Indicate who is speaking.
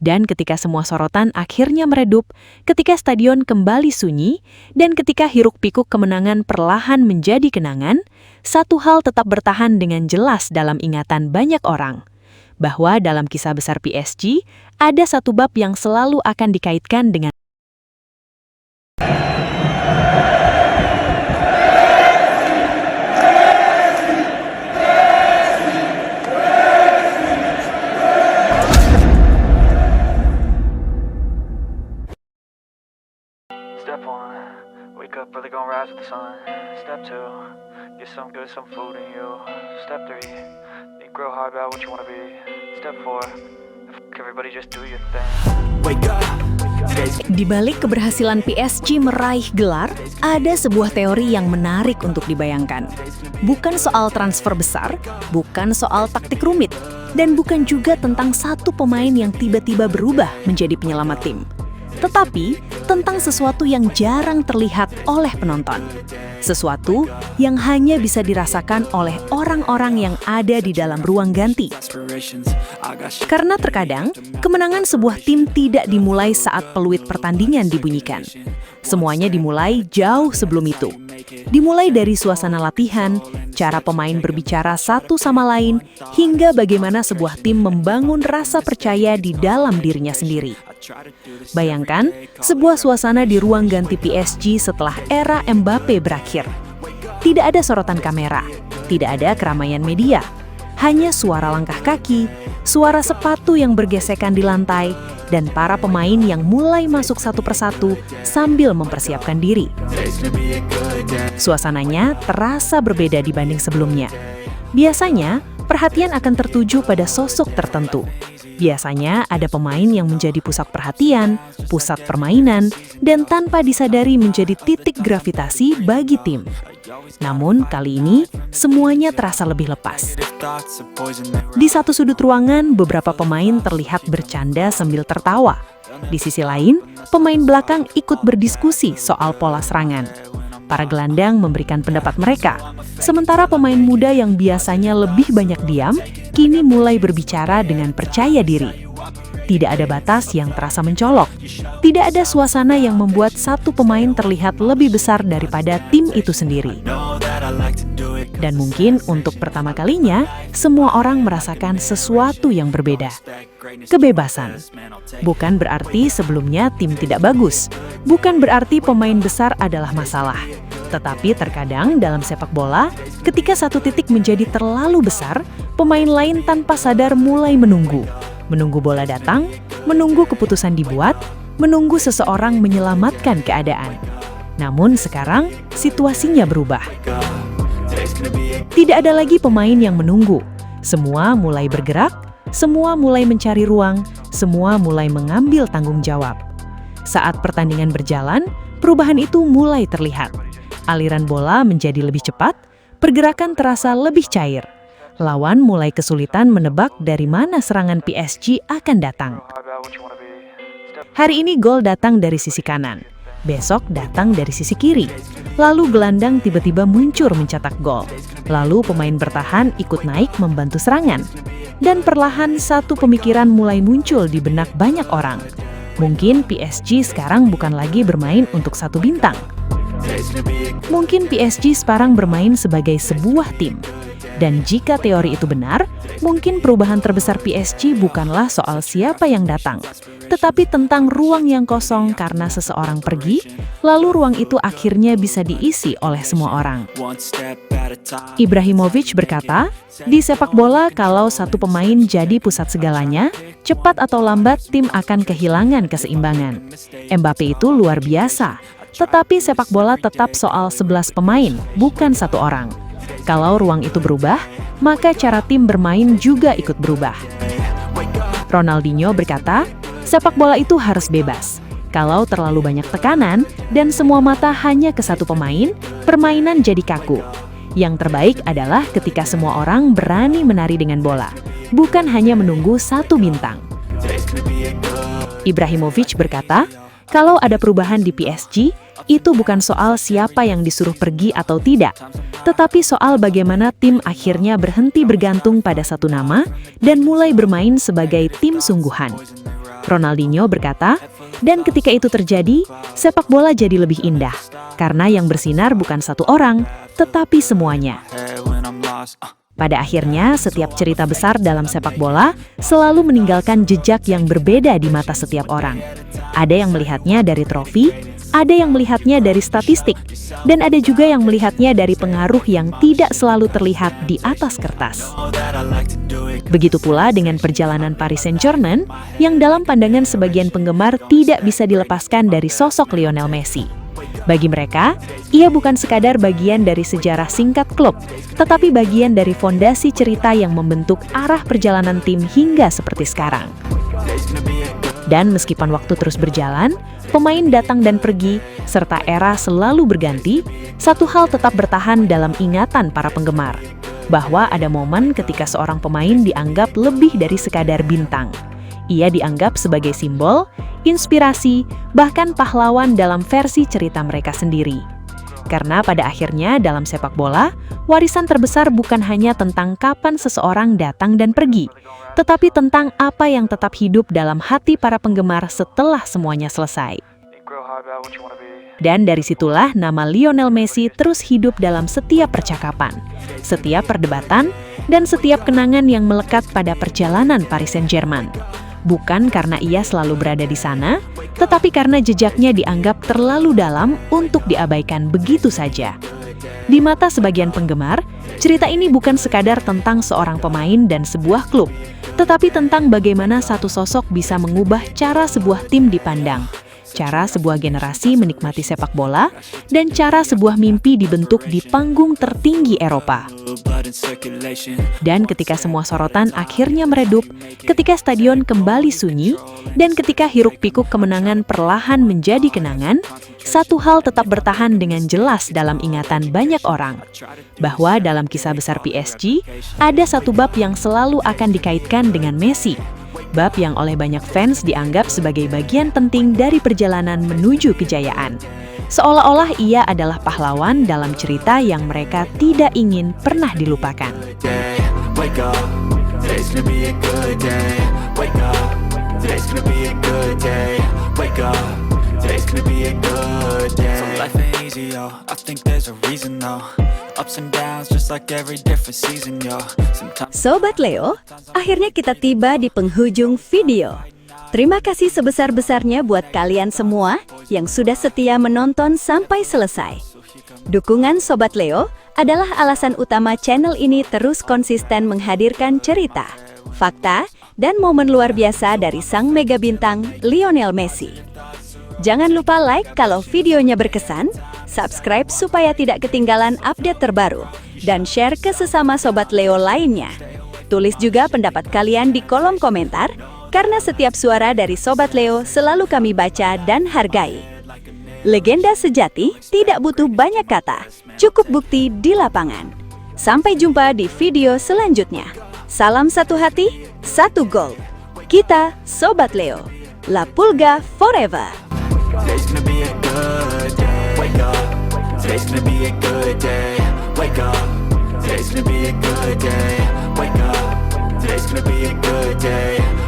Speaker 1: Dan ketika semua sorotan akhirnya meredup, ketika stadion kembali sunyi, dan ketika hiruk-pikuk kemenangan perlahan menjadi kenangan, satu hal tetap bertahan dengan jelas dalam ingatan banyak orang. Bahwa dalam kisah besar PSG, ada satu bab yang selalu akan dikaitkan dengan
Speaker 2: Step 1, wake up early, gonna rise with the sun. Step 2, get some good, some food in you. Step 3, think real hard about what you wanna be. Step 4, everybody just do your thing. Wake up.
Speaker 1: Di balik keberhasilan PSG meraih gelar, ada sebuah teori yang menarik untuk dibayangkan. Bukan soal transfer besar, bukan soal taktik rumit, dan bukan juga tentang satu pemain yang tiba-tiba berubah menjadi penyelamat tim. Tetapi tentang sesuatu yang jarang terlihat oleh penonton. Sesuatu yang hanya bisa dirasakan oleh orang-orang yang ada di dalam ruang ganti. Karena terkadang, kemenangan sebuah tim tidak dimulai saat peluit pertandingan dibunyikan. Semuanya dimulai jauh sebelum itu. Dimulai dari suasana latihan, cara pemain berbicara satu sama lain, hingga bagaimana sebuah tim membangun rasa percaya di dalam dirinya sendiri. Bayangkan sebuah suasana di ruang ganti PSG setelah era Mbappe berakhir. Tidak ada sorotan kamera, tidak ada keramaian media, hanya suara langkah kaki, suara sepatu yang bergesekan di lantai, dan para pemain yang mulai masuk satu persatu sambil mempersiapkan diri. Suasananya terasa berbeda dibanding sebelumnya. Biasanya, perhatian akan tertuju pada sosok tertentu. Biasanya ada pemain yang menjadi pusat perhatian, pusat permainan, dan tanpa disadari menjadi titik gravitasi bagi tim. Namun kali ini, semuanya terasa lebih lepas. Di satu sudut ruangan, beberapa pemain terlihat bercanda sambil tertawa. Di sisi lain, pemain belakang ikut berdiskusi soal pola serangan. Para gelandang memberikan pendapat mereka, sementara pemain muda yang biasanya lebih banyak diam, kini mulai berbicara dengan percaya diri. Tidak ada batas yang terasa mencolok. Tidak ada suasana yang membuat satu pemain terlihat lebih besar daripada tim itu sendiri. Dan mungkin untuk pertama kalinya, semua orang merasakan sesuatu yang berbeda. Kebebasan. Bukan berarti sebelumnya tim tidak bagus. Bukan berarti pemain besar adalah masalah. Tetapi terkadang dalam sepak bola, ketika satu titik menjadi terlalu besar, pemain lain tanpa sadar mulai menunggu. Menunggu bola datang, menunggu keputusan dibuat, menunggu seseorang menyelamatkan keadaan. Namun sekarang, situasinya berubah. Tidak ada lagi pemain yang menunggu. Semua mulai bergerak, semua mulai mencari ruang, semua mulai mengambil tanggung jawab. Saat pertandingan berjalan, perubahan itu mulai terlihat. Aliran bola menjadi lebih cepat, pergerakan terasa lebih cair. Lawan mulai kesulitan menebak dari mana serangan PSG akan datang. Hari ini gol datang dari sisi kanan, besok datang dari sisi kiri. Lalu gelandang tiba-tiba muncul mencetak gol. Lalu pemain bertahan ikut naik membantu serangan. Dan perlahan satu pemikiran mulai muncul di benak banyak orang. Mungkin PSG sekarang bukan lagi bermain untuk satu bintang. Mungkin PSG sekarang bermain sebagai sebuah tim. Dan jika teori itu benar, mungkin perubahan terbesar PSG bukanlah soal siapa yang datang, tetapi tentang ruang yang kosong karena seseorang pergi, lalu ruang itu akhirnya bisa diisi oleh semua orang. Ibrahimovic berkata, di sepak bola kalau satu pemain jadi pusat segalanya, cepat atau lambat tim akan kehilangan keseimbangan. Mbappe itu luar biasa, tetapi sepak bola tetap soal 11 pemain, bukan satu orang. Kalau ruang itu berubah, maka cara tim bermain juga ikut berubah. Ronaldinho berkata, sepak bola itu harus bebas. Kalau terlalu banyak tekanan dan semua mata hanya ke satu pemain, permainan jadi kaku. Yang terbaik adalah ketika semua orang berani menari dengan bola, bukan hanya menunggu satu bintang. Ibrahimovic berkata, kalau ada perubahan di PSG, itu bukan soal siapa yang disuruh pergi atau tidak, tetapi soal bagaimana tim akhirnya berhenti bergantung pada satu nama dan mulai bermain sebagai tim sungguhan. Ronaldinho berkata, dan ketika itu terjadi, sepak bola jadi lebih indah. Karena yang bersinar bukan satu orang, tetapi semuanya. Pada akhirnya, setiap cerita besar dalam sepak bola selalu meninggalkan jejak yang berbeda di mata setiap orang. Ada yang melihatnya dari trofi, ada yang melihatnya dari statistik, dan ada juga yang melihatnya dari pengaruh yang tidak selalu terlihat di atas kertas. Begitu pula dengan perjalanan Paris Saint-Germain, yang dalam pandangan sebagian penggemar tidak bisa dilepaskan dari sosok Lionel Messi. Bagi mereka, ia bukan sekadar bagian dari sejarah singkat klub, tetapi bagian dari fondasi cerita yang membentuk arah perjalanan tim hingga seperti sekarang. Dan meskipun waktu terus berjalan, pemain datang dan pergi, serta era selalu berganti, satu hal tetap bertahan dalam ingatan para penggemar, bahwa ada momen ketika seorang pemain dianggap lebih dari sekadar bintang. Ia dianggap sebagai simbol, inspirasi, bahkan pahlawan dalam versi cerita mereka sendiri. Karena pada akhirnya dalam sepak bola, warisan terbesar bukan hanya tentang kapan seseorang datang dan pergi, tetapi tentang apa yang tetap hidup dalam hati para penggemar setelah semuanya selesai. Dan dari situlah nama Lionel Messi terus hidup dalam setiap percakapan, setiap perdebatan, dan setiap kenangan yang melekat pada perjalanan Paris Saint-Germain. Bukan karena ia selalu berada di sana, tetapi karena jejaknya dianggap terlalu dalam untuk diabaikan begitu saja. Di mata sebagian penggemar, cerita ini bukan sekadar tentang seorang pemain dan sebuah klub, tetapi tentang bagaimana satu sosok bisa mengubah cara sebuah tim dipandang, cara sebuah generasi menikmati sepak bola, dan cara sebuah mimpi dibentuk di panggung tertinggi Eropa. Dan ketika semua sorotan akhirnya meredup, ketika stadion kembali sunyi, dan ketika hiruk-pikuk kemenangan perlahan menjadi kenangan, satu hal tetap bertahan dengan jelas dalam ingatan banyak orang, bahwa dalam kisah besar PSG, ada satu bab yang selalu akan dikaitkan dengan Messi. Bab yang oleh banyak fans dianggap sebagai bagian penting dari perjalanan menuju kejayaan. Seolah-olah ia adalah pahlawan dalam cerita yang mereka tidak ingin pernah dilupakan.
Speaker 3: Sobat Leo, akhirnya kita tiba di penghujung video. Terima kasih sebesar-besarnya buat kalian semua yang sudah setia menonton sampai selesai. Dukungan Sobat Leo adalah alasan utama channel ini terus konsisten menghadirkan cerita, fakta, dan momen luar biasa dari sang mega bintang Lionel Messi. Jangan lupa like kalau videonya berkesan, subscribe supaya tidak ketinggalan update terbaru, dan share ke sesama Sobat Leo lainnya. Tulis juga pendapat kalian di kolom komentar, karena setiap suara dari Sobat Leo selalu kami baca dan hargai. Legenda sejati tidak butuh banyak kata, cukup bukti di lapangan. Sampai jumpa di video selanjutnya. Salam satu hati, satu gol. Kita Sobat Leo. La Pulga forever.
Speaker 2: Today's gonna be a good day. Wake up. Today's gonna be a good day. Wake up. Today's gonna be a good day. Wake up. Today's gonna be a good day.